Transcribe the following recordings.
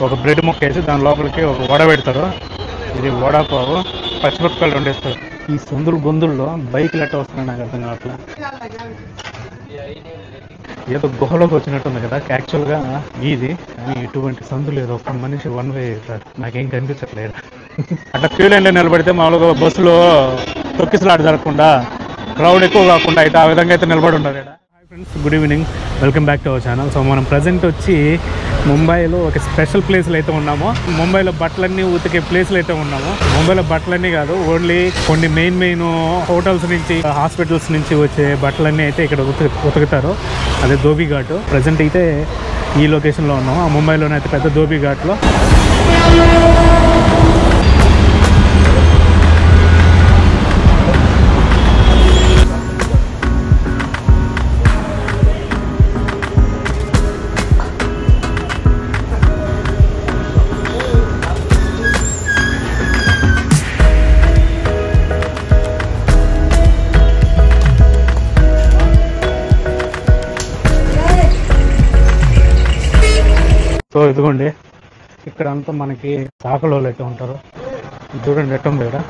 ఒక బ్రెడ్ ముక్క వేసి దాని లోపలికి ఒక వడ పెడతారు. ఇది వడాపావు, పచ్చిమిరపకాయలు వండేస్తారు. ఈ సందులు గొంతుల్లో బైక్లు ఎట్ట వస్తున్నాయి నాకు అర్థం కావట్లేదు. ఏదో గుహలోకి వచ్చినట్టుంది కదా యాక్చువల్గా ఇది, కానీ ఇటువంటి సందులు ఏదో ఒక మనిషి వన్ వే అవుతారు, నాకేం కనిపించట్లేదు. అట్లా క్యూ లైన్లో నిలబడితే మామూలుగా బస్సులో తొక్కిసలాట జరగకుండా, క్రౌడ్ ఎక్కువ కాకుండా అయితే ఆ విధంగా అయితే నిలబడి ఉండదు. Hi friends, good evening, welcome back to our channel. So మనం ప్రజెంట్ వచ్చి ముంబైలో ఒక స్పెషల్ ప్లేస్లో అయితే ఉన్నాము. ముంబైలో బట్టలన్నీ ఉతికే ప్లేస్లో అయితే ఉన్నాము. ముంబైలో బట్టలన్నీ కాదు, ఓన్లీ కొన్ని మెయిన్ హోటల్స్ నుంచి, హాస్పిటల్స్ నుంచి వచ్చే బట్టలన్నీ అయితే ఇక్కడ ఉతుకుతారు. అదే ధోబీ ఘాట్. ప్రజెంట్ అయితే ఈ లొకేషన్లో ఉన్నాము, ఆ ముంబైలోనే అయితే పెద్ద ధోబీ ఘాట్లో. సో ఇదిగోండి, ఇక్కడ అంతా మనకి చాకలో ఎట్లా ఉంటారు చూడండి, ఎట్ట ఉంది ఇక్కడ.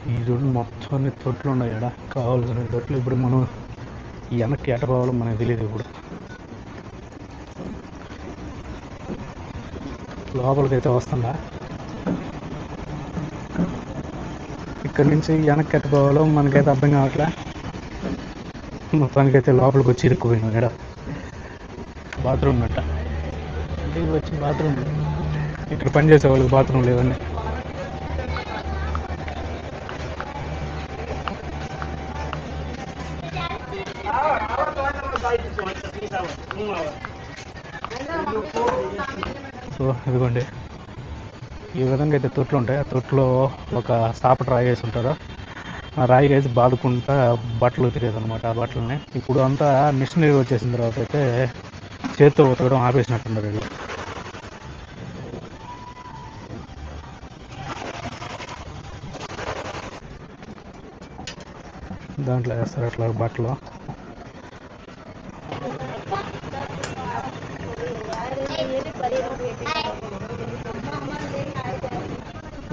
ఈ చూడండి మొత్తం అన్ని తొట్లు ఉన్నాయి ఇక్కడ, కావాల్సిన తొట్లు. ఇప్పుడు మనం వెనక్కి ఎట పోవాలో మనకు తెలియదు. ఇప్పుడు లోపలికైతే వస్తుందా, ఇక్కడి నుంచి వెనక్కి ఎట పోవాలో మనకైతే అర్థం కావట్లే. మొత్తానికైతే లోపలికి వచ్చి ఇరుక్కుపోయినాం. ఇక్కడ బాత్రూమ్ అట్ట, ఇంటికి వచ్చి బాత్రూమ్, ఇక్కడ పనిచేసే వాళ్ళకి బాత్రూమ్ లేవండి. సో ఇదిగోండి, ఈ విధంగా అయితే తొట్లు ఉంటాయి. ఆ తొట్లో ఒక సాపట రాయి వేసి ఉంటారు, ఆ రాయి వేసి బాదుకుంటా బట్టలు ఉతికేది అనమాట. ఆ బట్టలని ఇప్పుడు అంతా మిషనరీ వచ్చేసిన తర్వాత అయితే చేత్తో ఉతకడం ఆపేసినట్టున్నారు వీళ్ళు. దాంట్లో వేస్తారు అట్లా బట్టలు.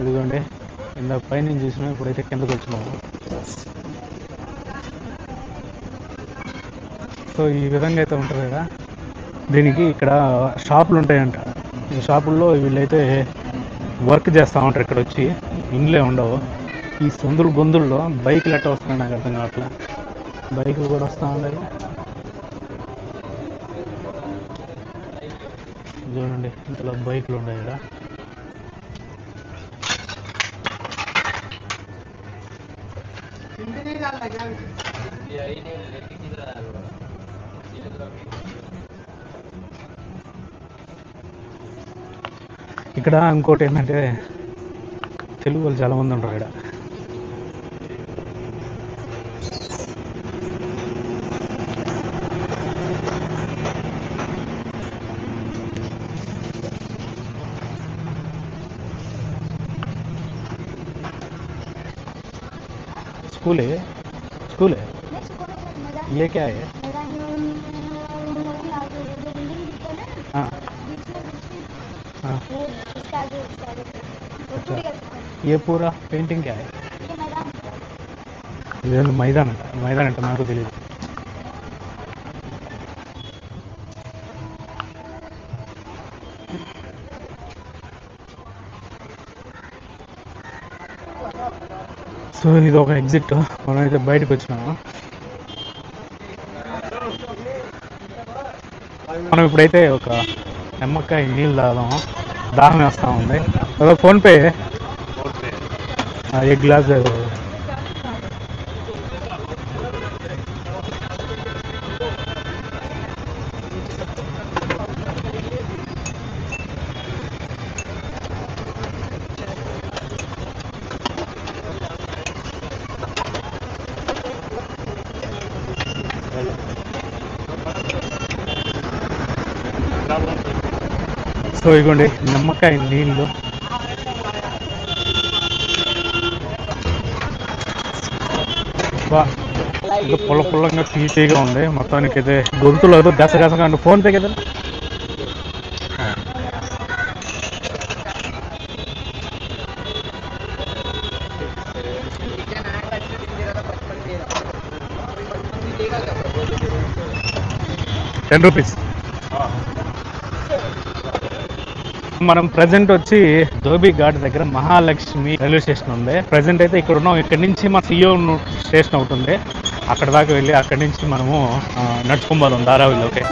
ఇదిగోండి, ఇందాక పైన చూసినా, ఇప్పుడైతే కిందకు వచ్చినాము. సో ఈ విధంగా అయితే ఉంటుంది కదా. దీనికి ఇక్కడ షాపులు ఉంటాయంట. ఈ షాపుల్లో వీళ్ళైతే వర్క్ చేస్తూ ఉంటారు. ఇక్కడ వచ్చి ఇండ్లే ఉండవు. ఈ సందులు గొంతుల్లో బైక్లు ఎట్ట వస్తున్నాయి నాకు అర్థం కావట్లే. బైకులు కూడా వస్తూ ఉన్నాయి చూడండి, ఇంతలో బైకులు ఉన్నాయి ఇక్కడ. ఇక్కడ ఇంకోటి ఏంటంటే, తెలుగు వాళ్ళు చాలా మంది ఉంటారు ఇక్కడ. स्कूल है, स्कूल है, ये क्या है? हाँ हाँ, अच्छा, ये पूरा पेंटिंग क्या है? ఇదేంటి మైదాన్ అంట నాకు తెలియదు. సో ఇది ఒక ఎగ్జిట్, మనం అయితే బయటకు వచ్చినాము. మనం ఇప్పుడైతే ఒక నిమ్మకాయ నీళ్ళు తాగుదాము, దాహం వేస్తూ ఉంది. అదో ఫోన్పే एक गिलास दे दो. సో ఇగోండి నిమ్మకాయ నీళ్ళు. ఇది పుల్ల పుల్లంగా తీగా ఉంది మొత్తానికి. అయితే గొంతులో ఏదో గసగసగా అండి. ఫోన్ పే కదా. ₹10. మనం ప్రజెంట్ వచ్చి ధోబీ ఘాట్ దగ్గర మహాలక్ష్మి రైల్వే స్టేషన్ ఉంది. ప్రజెంట్ అయితే ఇక్కడ ఉన్నాం. ఇక్కడ నుంచి మన సియో స్టేషన్ అవుతుంది. అక్కడ దాకా వెళ్ళి అక్కడి నుంచి మనము నడుచుకోవాలి ధారావిలోకి.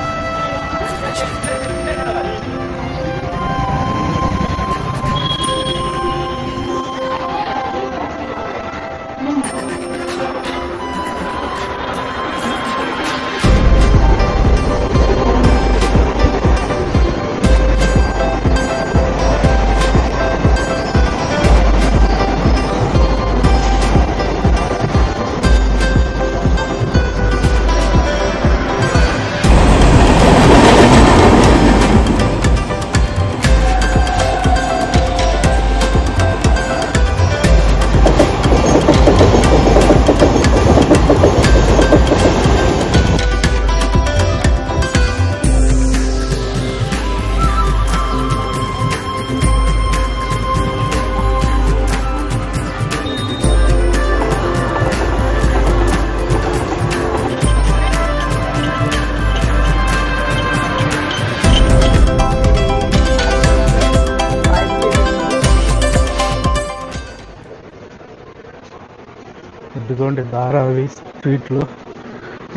ఇదిగోండి ధారావి స్ట్రీట్లు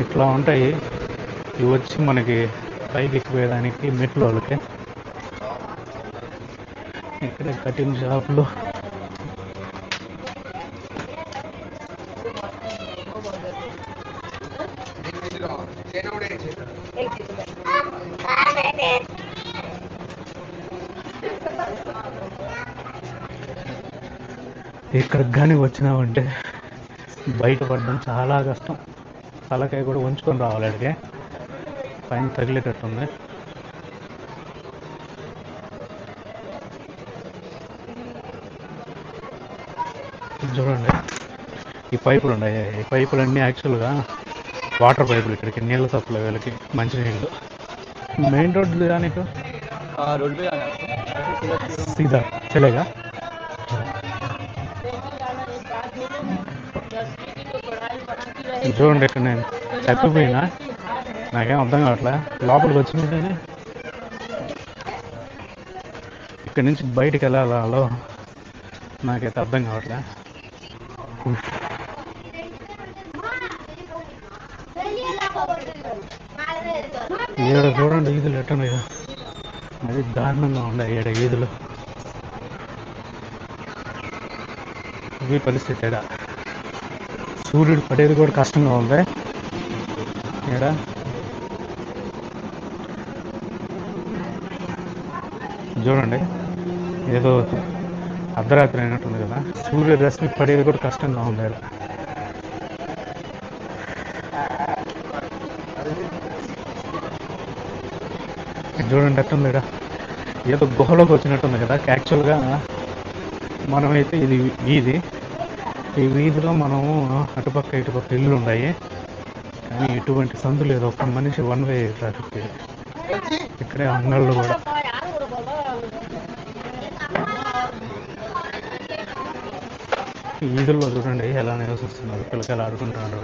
ఇట్లా ఉంటాయి. ఇవి వచ్చి మనకి పైకి ఎక్కిపోయేదానికి మెట్లు వాళ్ళకి. ఇక్కడ కటింగ్ షాపులు. ఇక్కడికి కానీ వచ్చినామంటే బయటపడడం చాలా కష్టం. తలకాయ కూడా ఉంచుకొని రావాలి. అడిగే పైన తగిలేటట్టుంది. చూడండి ఈ పైపులు ఉన్నాయి. ఈ పైపులన్నీ యాక్చువల్గా వాటర్ పైపులు. ఇక్కడికి నీళ్ళ సప్లై వీళ్ళకి మంచినీళ్ళు. మెయిన్ రోడ్డు దానికి సీదా చలేగా. చూడండి ఇక్కడ నేను తప్పిపోయినా, నాకేం అర్థం కావట్లే. లోపలికి వచ్చినట్టే ఇక్కడి నుంచి బయటికి వెళ్ళాలో నాకైతే అర్థం కావట్లే. ఏడ చూడండి ఈదులు ఎట్టున్నాయో, అది దారుణంగా ఉన్నాయి ఏడ ఈదులు. ఇవి పరిస్థితి ఏడా. సూర్యుడు పడేది కూడా కష్టంగా ఉంది ఇక్కడ. చూడండి ఏదో అర్ధరాత్రి అయినట్టుంది కదా. సూర్యరశ్మి పడేది కూడా కష్టంగా ఉంది ఇక్కడ. చూడండి ఎట్టుంది ఇక్కడ. ఏదో గుహలోకి వచ్చినట్టుంది కదా. యాక్చువల్గా మనమైతే ఇది వీధి. ఈ వీధిలో మనము అటుపక్క ఇటుపక్క ఇల్లు ఉన్నాయి. కానీ ఎటువంటి సందు లేదు. ఒక్క మనిషి వన్ వే ట్రాఫిక్. ఇక్కడే అంగళ్ళు కూడా. ఈ వీధుల్లో చూడండి ఎలా నివసిస్తున్నారు. పిల్లకాయలు ఆడుకుంటున్నారు.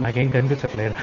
నాకేం కనిపించట్లేదు.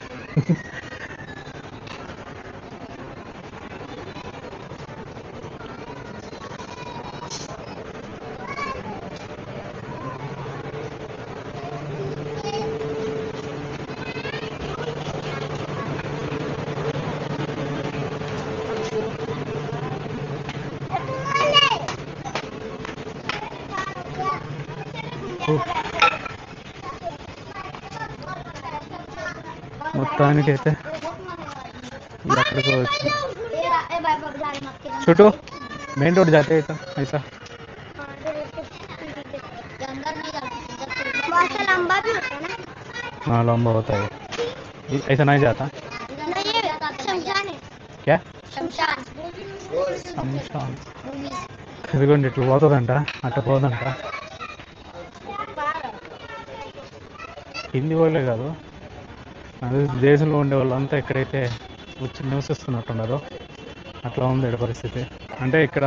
మొత్తానికైతే ఎక్కడికో వచ్చి छोटू मेन रोड जाते हैं ऐसा हाँ लंबा होता है ऐसा नहीं जाता शमशान है। क्या शमशान శంషాన్ ఇదిగోండి ఇట్లా పోతుందంట అట్లా పోదంట హిందీ వాళ్ళే కాదు అదే దేశంలో ఉండే వాళ్ళంతా ఎక్కడైతే వచ్చి నివసిస్తున్నట్టున్నారో అట్లా ఉంది ఇక్కడ పరిస్థితి. అంటే ఇక్కడ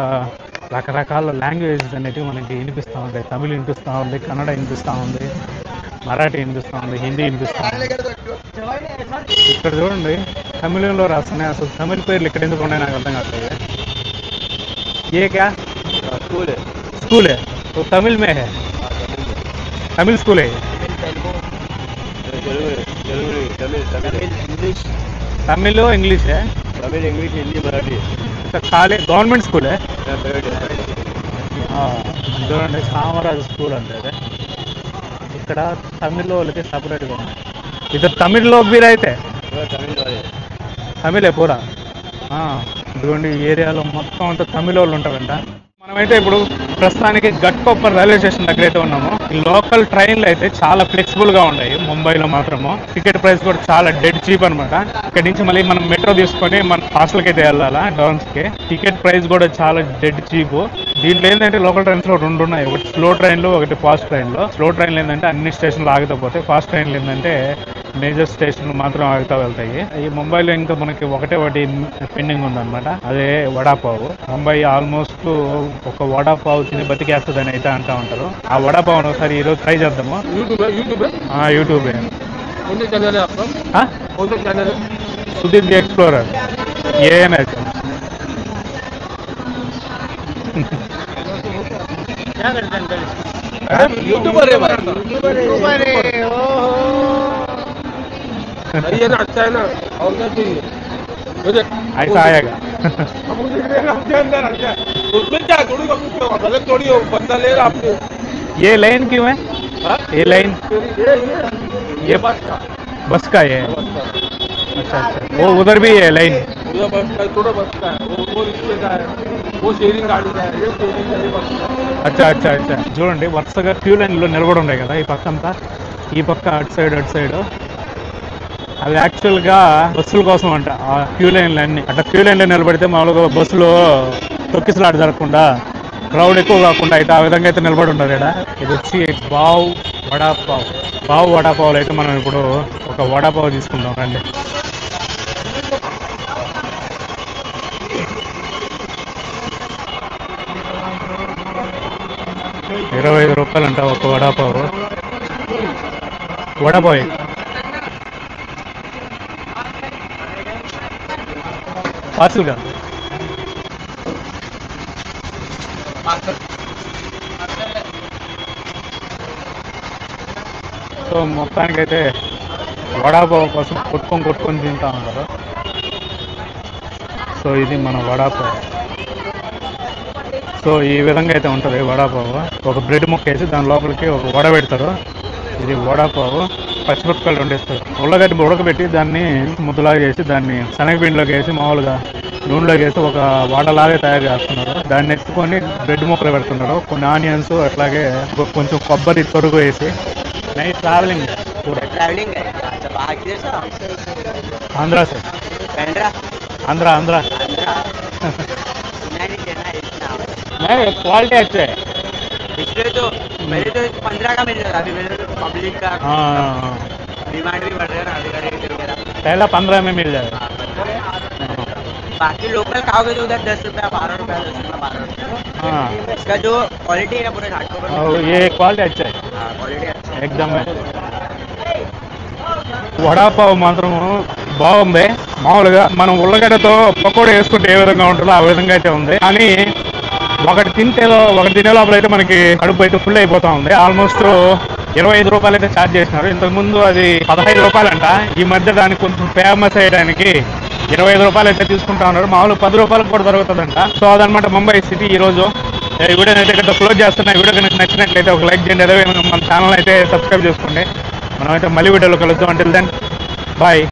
రకరకాల లాంగ్వేజెస్ అనేవి మనకి వినిపిస్తూ ఉంటాయి. తమిళ్ వినిపిస్తూ ఉంది, కన్నడ వినిపిస్తూ ఉంది, మరాఠీ వినిపిస్తూ ఉంది, హిందీ వినిపిస్తూ ఉంది. ఇక్కడ చూడండి తమిళంలో రాస్తున్నాయి. అసలు తమిళ పేర్లు ఇక్కడ ఎందుకు ఉన్నాయి నాకు అర్థం కావట్లేదు. ఏ క్యా स्कूल है तो तमिल में है तमिल स्कूल है तमिल और इंग्लिश है तमिल इंग्लिश हिंदी मराठी अच्छा खाली गवर्नमेंट स्कूल है చూడండి సామరాజు స్కూల్ అంటే ఇక్కడ తమిళ వాళ్ళకి సపరేట్గా ఉంది. ఇద్దరు తమిళ లోग भी रहते తమిళే పూరా ఇదిగోండి ఈ ఏరియాలో మొత్తం అంతా తమిళ వాళ్ళు ఉంటారంట. మనమైతే ఇప్పుడు ప్రస్తుతానికి ఘట్కోపర్ రైల్వే స్టేషన్ దగ్గర అయితే ఉన్నాము. ఈ లోకల్ ట్రైన్లు అయితే చాలా ఫ్లెక్సిబుల్ గా ఉన్నాయి. ముంబైలో మాత్రము టికెట్ ప్రైస్ కూడా చాలా డెడ్ చీప్ అనమాట. ఇక్కడ నుంచి మళ్ళీ మనం మెట్రో తీసుకొని మన హాస్టల్కి అయితే వెళ్ళాలా డౌన్స్ కి. టికెట్ ప్రైస్ కూడా చాలా డెడ్ చీప్. దీంట్లో ఏంటంటే లోకల్ ట్రైన్స్ లో రెండు ఉన్నాయి, ఒకటి స్లో ట్రైన్లు ఒకటి ఫాస్ట్ ట్రైన్లు. స్లో ట్రైన్లు ఏంటంటే అన్ని స్టేషన్లు ఆగిపోతాయి, ఫాస్ట్ ట్రైన్లు ఏంటంటే మేజర్ స్టేషన్లు మాత్రం ఆగుతూ వెళ్తాయి. ఈ ముంబైలో ఇంకా మనకి ఒకటి పెండింగ్ ఉందన్నమాట, అదే వడాపావ్. ముంబై ఆల్మోస్ట్ ఒక వడాపావ్ తిని బతికేస్తుంది అని అయితే అంటూ ఉంటారు. ఆ వడాపావ్ ఒకసారి ఈరోజు ట్రై చేద్దాము. YouTube Sudeep the explorer AMS YouTuber है भाई, यूट्यूबर है। सही है ना, अच्छा है ना, और क्या चाहिए ऐसा आएगा उसमें क्या थोड़ी गलत थोड़ी हो, बंदा ले रहा आपने। ये लाइन क्यों है? ये लाइन ये बस का है। अच्छा अच्छा, वो उधर भी है लाइन, बस का थोड़ा बस का है, वो रिक्शे का है, वो शेयरिंग गाड़ी का है, ये शेयरिंग का है बस का। అచ్చా అచ్చా అచ్చా. చూడండి వరుసగా క్యూ లైన్లో నిలబడి ఉన్నాయి కదా ఈ పక్క అంతా, ఈ పక్క అటు సైడ్ అవి యాక్చువల్గా బస్సుల కోసం అంట. ఆ క్యూ లైన్లు అన్ని అట్లా క్యూ లైన్లో నిలబడితే మామూలుగా బస్సులో తొక్కిసలాట జరగకుండా, క్రౌడ్ ఎక్కువ కాకుండా అయితే ఆ విధంగా అయితే నిలబడి ఉంటారు ఇక్కడ. ఇది వచ్చి బావ్ వడాపావులు అయితే మనం ఇప్పుడు ఒక వడాపావు తీసుకుందాం రండి. ₹25 అంట ఒక వడాపావు. పార్సల్గా సో మొత్తానికైతే వడాపావు కోసం కొట్టుకొని తింటా ఉంటారు. సో ఇది మన వడాపావు. సో ఈ విధంగా అయితే ఉంటుంది వడాపావు. ఒక బ్రెడ్ ముక్క వేసి దాని లోపలికి ఒక వడ పెడతారు. ఇది వడాపావు. పచ్చిమిరపకాయలు వండేస్తారు, ఉల్లగడ్డ ఉడకబెట్టి దాన్ని ముద్దలాగా చేసి దాన్ని శనగపిండిలోకి వేసి మామూలుగా నూనెలోకి వేసి ఒక వడలాగే తయారు చేస్తున్నారు. దాన్ని ఎత్తుకొని బ్రెడ్ ముక్కలు పెడుతున్నారు. కొన్ని ఆనియన్స్ అట్లాగే కొంచెం కొబ్బరి తొరుగు వేసి. నైట్ ట్రావెలింగ్ ఆంధ్రా से आंध्रा नहीं क्वालिटी अच्छा है। पिछले तो मेरे तो 15 का मिल रहा था, अभी मेरे तो पब्लिक का डिमांड भी बढ़ रहा है ना, अभी का रेट वगैरह पहला 15 में मिल जाएगा। बाकी लोकल खाओगे तो उधर 10 रुपया 12 रुपया 10 रुपया 12 रुपया। हाँ इसका जो क्वालिटी है ना पूरे घाटों पर ये क्वालिटी अच्छा है क्वालिटी अच्छा है एकदम है। వడాపావు మాత్రం బాగుంది. మామూలుగా మనం ఉల్లగడ్డతో పకోడీ వేసుకుంటే ఏ విధంగా ఉంటుందో ఆ విధంగా అయితే ఉంది. కానీ ఒకటి తినే లోపల అయితే మనకి కడుపు అయితే ఫుల్ అయిపోతా ఉంది. ఆల్మోస్ట్ ₹25 అయితే ఛార్జ్ చేసినారు. ఇంతకుముందు అది ₹15 అంట. ఈ మధ్య దానికి కొంచెం ఫేమస్ అయ్యడానికి ₹25 అయితే తీసుకుంటా ఉన్నారు. మామూలు ₹10 కూడా దొరుకుతుందంట. సో అదనమాట ముంబై సిటీ ఈ రోజు. ఈ వీడియోని అయితే ఇక్కడ క్లోజ్ చేస్తున్నా. ఈ వీడియో కనుక నచ్చినట్లయితే ఒక లైక్ చేయండి. అదే మన ఛానల్ అయితే సబ్స్క్రైబ్ చేసుకోండి. మనమైతే మళ్ళీ వీడియోలో కలుద్దాం. Until then bye.